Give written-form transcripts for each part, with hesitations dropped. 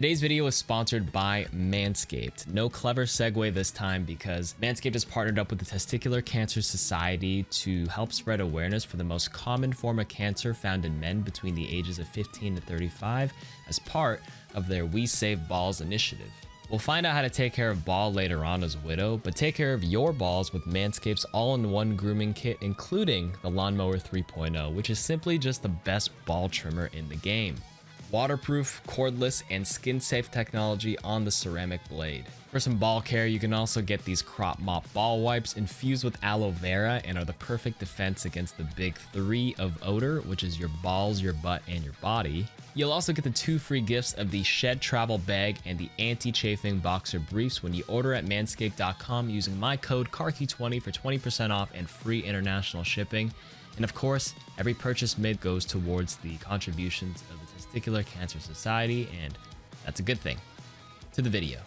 Today's video is sponsored by Manscaped. No clever segue this time because Manscaped has partnered up with the Testicular Cancer Society to help spread awareness for the most common form of cancer found in men between the ages of 15 to 35 as part of their We Save Balls initiative. We'll find out how to take care of ball later on as Widow, but take care of your balls with Manscaped's all-in-one grooming kit, including the Lawnmower 3.0, which is simply just the best ball trimmer in the game. Waterproof, cordless, and skin-safe technology on the ceramic blade. For some ball care, you can also get these Crop Mop ball wipes infused with aloe vera and are the perfect defense against the big three of odor, which is your balls, your butt, and your body. You'll also get the 2 free gifts of the Shed Travel Bag and the Anti-Chafing Boxer Briefs when you order at manscaped.com using my code KarQ20 for 20% off and free international shipping. And of course, every purchase made goes towards the contributions of the Testicular Cancer Society, and that's a good thing. To the video.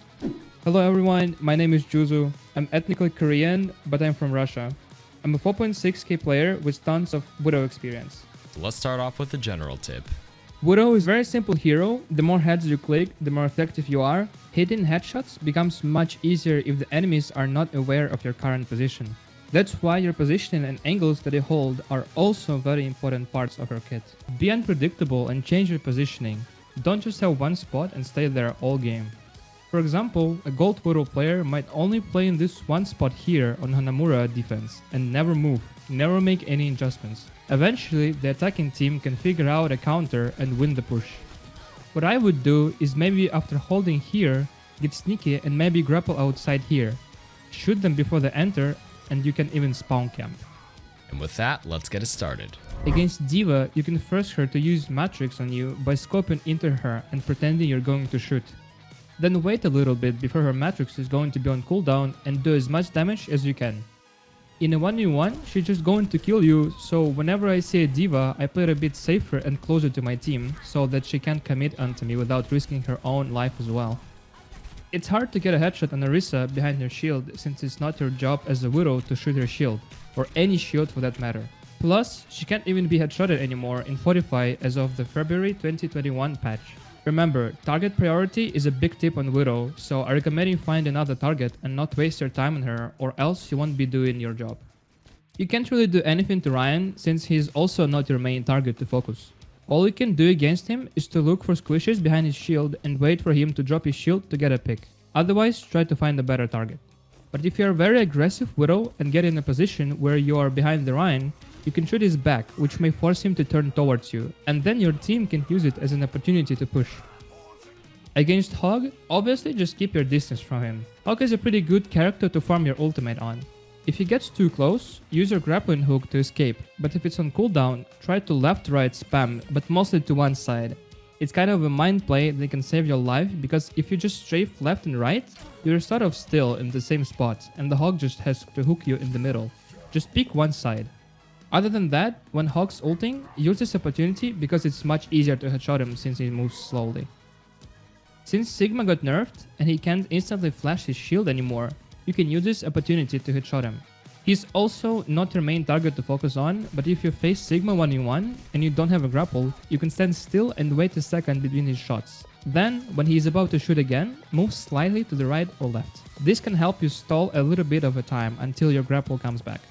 Hello everyone, my name is Juzu. I'm ethnically Korean, but I'm from Russia. I'm a 4.6k player with tons of Widow experience. So let's start off with the general tip. Widow is a very simple hero. The more heads you click, the more effective you are. Hitting headshots becomes much easier if the enemies are not aware of your current position. That's why your positioning and angles that you hold are also very important parts of your kit. Be unpredictable and change your positioning. Don't just have one spot and stay there all game. For example, a gold Widow player might only play in this one spot here on Hanamura defense and never move, never make any adjustments. Eventually, the attacking team can figure out a counter and win the push. What I would do is maybe after holding here, get sneaky and maybe grapple outside here. Shoot them before they enter, and you can even spawn camp. And with that, let's get it started. Against Diva, you can force her to use Matrix on you by scoping into her and pretending you're going to shoot. Then wait a little bit before her Matrix is going to be on cooldown and do as much damage as you can. In a 1v1, she's just going to kill you, so whenever I see a Diva, I play it a bit safer and closer to my team, so that she can't commit onto me without risking her own life as well. It's hard to get a headshot on Arisa behind her shield since it's not your job as a Widow to shoot her shield, or any shield for that matter. Plus, she can't even be headshotted anymore in Fortify as of the February 2021 patch. Remember, target priority is a big tip on Widow, so I recommend you find another target and not waste your time on her, or else you won't be doing your job. You can't really do anything to Ryan since he's also not your main target to focus. All you can do against him is to look for squishes behind his shield and wait for him to drop his shield to get a pick. Otherwise, try to find a better target. But if you are very aggressive Widow and get in a position where you are behind the Ryan, you can shoot his back, which may force him to turn towards you, and then your team can use it as an opportunity to push. Against Hog, obviously just keep your distance from him. Hog is a pretty good character to farm your ultimate on. If he gets too close, use your grappling hook to escape, but if it's on cooldown, try to left-right spam, but mostly to one side. It's kind of a mind play that can save your life, because if you just strafe left and right, you're sort of still in the same spot, and the Hog just has to hook you in the middle. Just pick one side. Other than that, when Hog's ulting, use this opportunity because it's much easier to headshot him since he moves slowly. Since Sigma got nerfed, and he can't instantly flash his shield anymore, you can use this opportunity to headshot him. He's also not your main target to focus on, but if you face Sigma 1v1 and you don't have a grapple, you can stand still and wait a second between his shots. Then, when he is about to shoot again, move slightly to the right or left. This can help you stall a little bit of a time until your grapple comes back.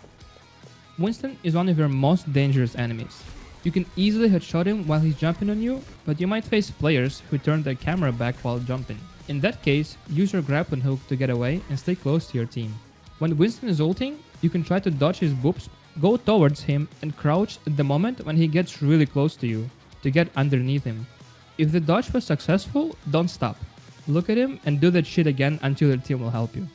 Winston is one of your most dangerous enemies. You can easily headshot him while he's jumping on you, but you might face players who turn their camera back while jumping. In that case, use your grappling hook to get away and stay close to your team. When Winston is ulting, you can try to dodge his boops, go towards him and crouch at the moment when he gets really close to you, to get underneath him. If the dodge was successful, don't stop. Look at him and do that shit again until your team will help you.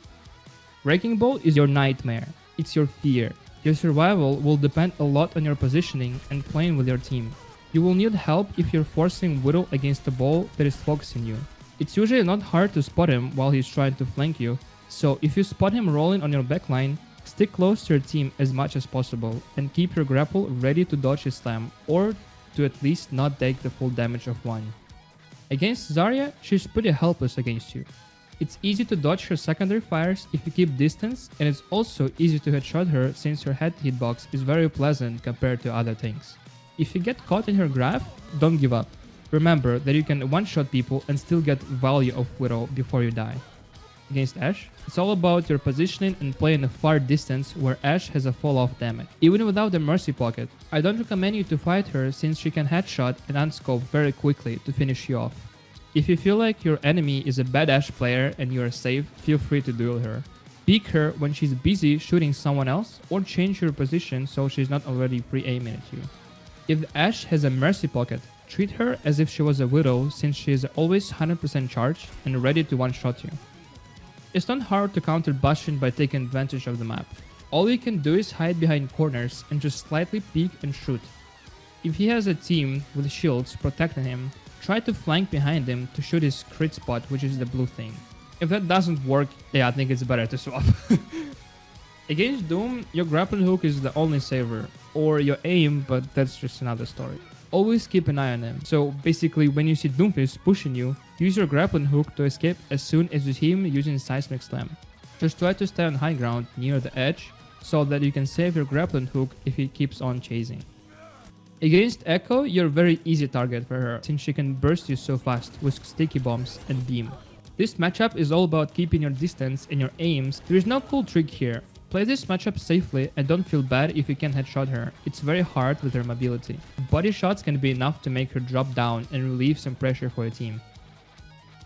Wrecking Ball is your nightmare. It's your fear. Your survival will depend a lot on your positioning and playing with your team. You will need help if you're forcing Widow against a ball that is focusing you. It's usually not hard to spot him while he's trying to flank you, so if you spot him rolling on your backline, stick close to your team as much as possible and keep your grapple ready to dodge his slam or to at least not take the full damage of one. Against Zarya, she's pretty helpless against you. It's easy to dodge her secondary fires if you keep distance, and it's also easy to headshot her since her head hitbox is very pleasant compared to other things. If you get caught in her graph, don't give up. Remember that you can one-shot people and still get value of Widow before you die. Against Ashe, it's all about your positioning and playing a far distance where Ashe has a fall-off damage. Even without the Mercy Pocket, I don't recommend you to fight her since she can headshot and unscope very quickly to finish you off. If you feel like your enemy is a bad Ashe player and you are safe, feel free to duel her. Peek her when she's busy shooting someone else or change your position so she's not already pre-aiming at you. If the Ashe has a Mercy Pocket, treat her as if she was a Widow since she is always 100% charged and ready to one-shot you. It's not hard to counter Bastion by taking advantage of the map. All you can do is hide behind corners and just slightly peek and shoot. If he has a team with shields protecting him, try to flank behind him to shoot his crit spot, which is the blue thing. If that doesn't work, yeah, I think it's better to swap. Against Doom, your grappling hook is the only saver, or your aim, but that's just another story. Always keep an eye on him. So basically, when you see Doomfist pushing you, use your grappling hook to escape as soon as you see him using Seismic Slam. Just try to stay on high ground near the edge so that you can save your grappling hook if he keeps on chasing. Against Echo, you're a very easy target for her since she can burst you so fast with sticky bombs and beam. This matchup is all about keeping your distance and your aims. There is no cool trick here. Play this matchup safely and don't feel bad if you can't headshot her. It's very hard with her mobility. Body shots can be enough to make her drop down and relieve some pressure for your team.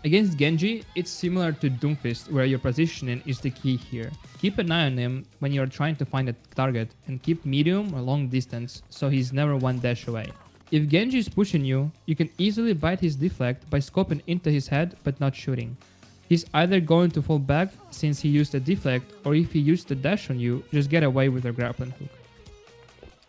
Against Genji, it's similar to Doomfist where your positioning is the key here. Keep an eye on him when you are trying to find a target and keep medium or long distance so he's never one dash away. If Genji is pushing you, you can easily bite his deflect by scoping into his head but not shooting. He's either going to fall back since he used a deflect, or if he used a dash on you, just get away with your grappling hook.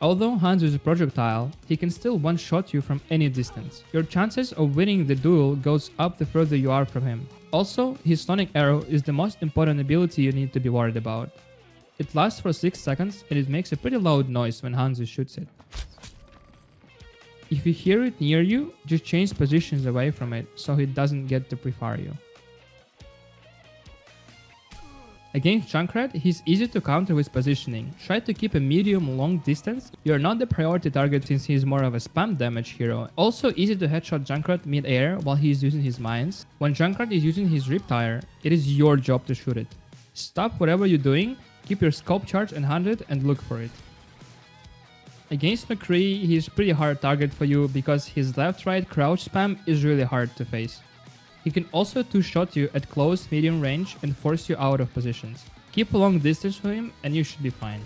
Although Hans is a projectile, he can still one-shot you from any distance. Your chances of winning the duel goes up the further you are from him. Also, his sonic arrow is the most important ability you need to be worried about. It lasts for 6 seconds and it makes a pretty loud noise when Hanzo shoots it. If you hear it near you, just change positions away from it so he doesn't get to pre-fire you. Against Junkrat, he's easy to counter with positioning. Try to keep a medium-long distance. You're not the priority target since he's more of a spam damage hero. Also easy to headshot Junkrat mid-air while he's using his mines. When Junkrat is using his Riptire, it is your job to shoot it. Stop whatever you're doing, keep your scope charge and 100 and look for it. Against Mccree, he's pretty hard target for you because his left-right crouch spam is really hard to face. He can also two-shot you at close medium range and force you out of positions. Keep a long distance from him and you should be fine.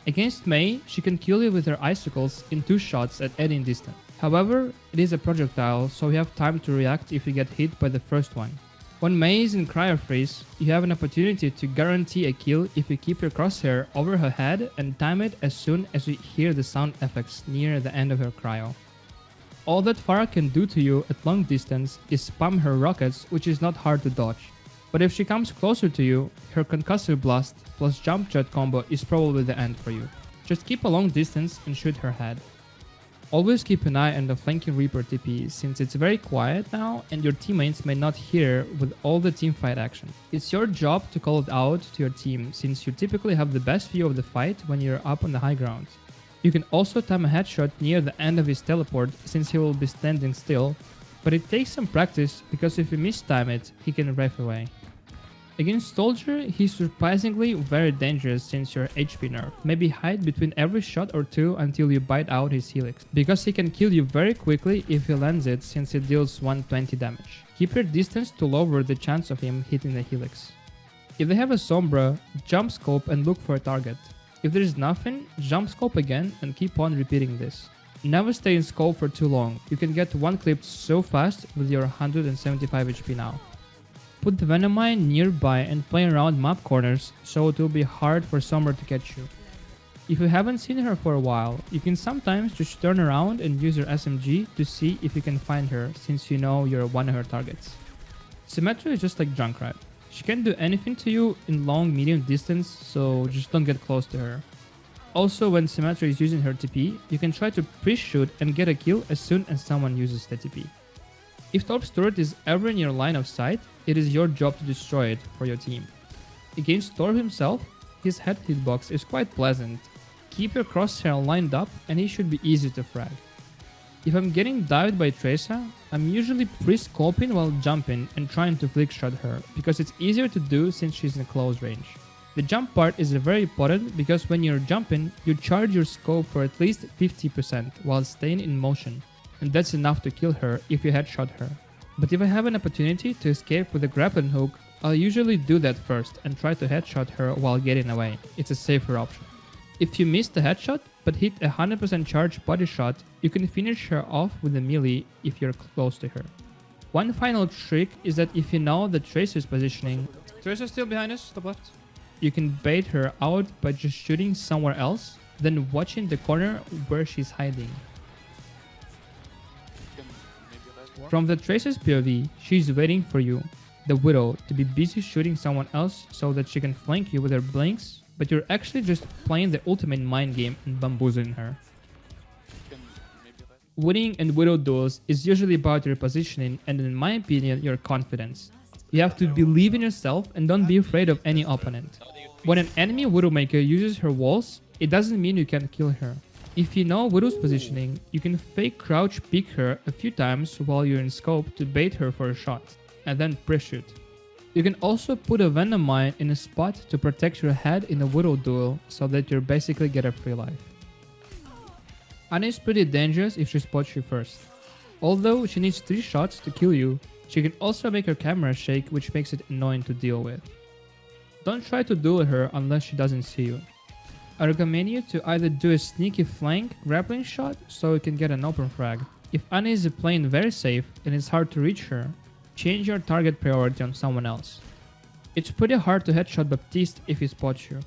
Against Mei, she can kill you with her icicles in 2 shots at any distance. However, it is a projectile, so you have time to react if you get hit by the first one. When Mei is in cryo freeze, you have an opportunity to guarantee a kill if you keep your crosshair over her head and time it as soon as you hear the sound effects near the end of her cryo. All that Pharah can do to you at long distance is spam her rockets, which is not hard to dodge. But if she comes closer to you, her concussive blast plus jump jet combo is probably the end for you. Just keep a long distance and shoot her head. Always keep an eye on the flanking Reaper TP since it's very quiet now and your teammates may not hear with all the teamfight action. It's your job to call it out to your team since you typically have the best view of the fight when you're up on the high ground. You can also time a headshot near the end of his teleport since he will be standing still, but it takes some practice because if you mistime it, he can ref away. Against Soldier, he's surprisingly very dangerous since you're HP nerf. Maybe hide between every shot or 2 until you bite out his helix, because he can kill you very quickly if he lands it since it deals 120 damage. Keep your distance to lower the chance of him hitting the helix. If they have a Sombra, jump scope and look for a target. If there is nothing, jump scope again and keep on repeating this. Never stay in scope for too long, you can get one clipped so fast with your 175 HP now. Put the Venomine nearby and play around map corners so it will be hard for Summer to catch you. If you haven't seen her for a while, you can sometimes just turn around and use your SMG to see if you can find her since you know you're one of her targets. Symmetra is just like Junkrat. She can't do anything to you in long medium distance, so just don't get close to her. Also, when Symmetra is using her TP, you can try to pre-shoot and get a kill as soon as someone uses the TP. If Torp's turret is ever in your line of sight, it is your job to destroy it for your team. Against Torp himself, his head hitbox is quite pleasant. Keep your crosshair lined up and he should be easy to frag. If I'm getting dived by Tracer, I'm usually pre-scoping while jumping and trying to flick shot her, because it's easier to do since she's in close range. The jump part is very important because when you're jumping, you charge your scope for at least 50% while staying in motion, and that's enough to kill her if you headshot her. But if I have an opportunity to escape with a grappling hook, I'll usually do that first and try to headshot her while getting away. It's a safer option. If you miss the headshot but hit a 100% charge body shot, you can finish her off with a melee if you're close to her. One final trick is that if you know the Tracer's positioning, Tracer's still behind us, top left. you can bait her out by just shooting somewhere else, then watching the corner where she's hiding. From the Tracer's POV, she's waiting for you, the Widow, to be busy shooting someone else so that she can flank you with her blinks, but you're actually just playing the ultimate mind game and bamboozling her. Winning in Widow duels is usually about your positioning and, in my opinion, your confidence. You have to believe in yourself and don't be afraid of any opponent. When an enemy Widowmaker uses her walls, it doesn't mean you can't kill her. If you know Widow's positioning, you can fake crouch peek her a few times while you're in scope to bait her for a shot, and then pre-shoot. You can also put a Venom Mine in a spot to protect your head in a Widow duel so that you basically get a free life. Ana is pretty dangerous if she spots you first. Although she needs 3 shots to kill you, she can also make her camera shake, which makes it annoying to deal with. Don't try to duel her unless she doesn't see you. I recommend you to either do a sneaky flank grappling shot so you can get an open frag. If Ana is playing very safe and it's hard to reach her, change your target priority on someone else. It's pretty hard to headshot Baptiste if he spots you.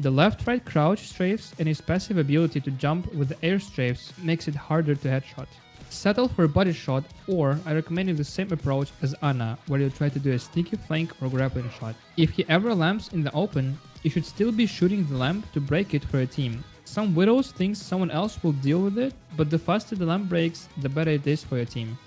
The left-right crouch strafes and his passive ability to jump with the air strafes makes it harder to headshot. Settle for a body shot, or I recommend you the same approach as Ana, where you try to do a sneaky flank or grappling shot. If he ever lamps in the open, you should still be shooting the lamp to break it for a team. Some Widows think someone else will deal with it, but the faster the lamp breaks, the better it is for your team.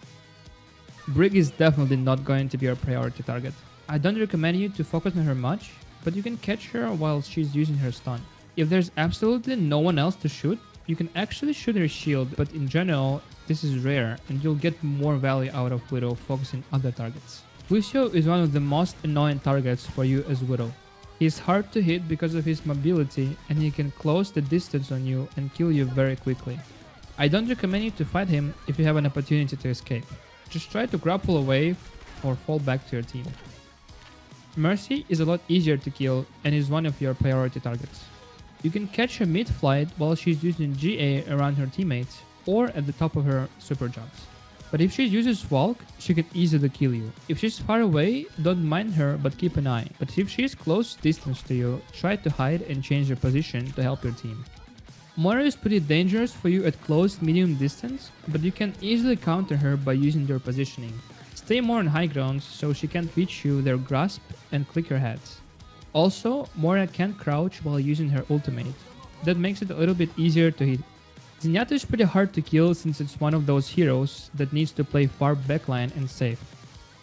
Brig is definitely not going to be your priority target. I don't recommend you to focus on her much, but you can catch her while she's using her stun. If there's absolutely no one else to shoot, you can actually shoot her shield, but in general, this is rare and you'll get more value out of Widow focusing other targets. Lucio is one of the most annoying targets for you as Widow. He is hard to hit because of his mobility and he can close the distance on you and kill you very quickly. I don't recommend you to fight him if you have an opportunity to escape. Just try to grapple away or fall back to your team. Mercy is a lot easier to kill and is one of your priority targets. You can catch her mid-flight while she's using GA around her teammates or at the top of her super jumps. But if she uses Walk, she can easily kill you. If she's far away, don't mind her but keep an eye. But if she is close distance to you, try to hide and change your position to help your team. Moira is pretty dangerous for you at close medium distance, but you can easily counter her by using your positioning. Stay more on high grounds so she can't reach you their grasp and click your heads. Also, Moira can't crouch while using her ultimate. That makes it a little bit easier to hit. Zenyatta is pretty hard to kill since it's one of those heroes that needs to play far backline and safe.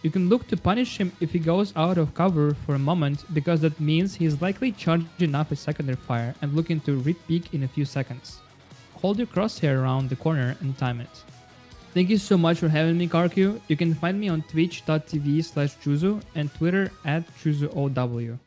You can look to punish him if he goes out of cover for a moment because that means he's likely charging up his secondary fire and looking to re-peek in a few seconds. Hold your crosshair around the corner and time it. Thank you so much for having me, KarQ. You can find me on twitch.tv/Juzu and Twitter @JuzuOW.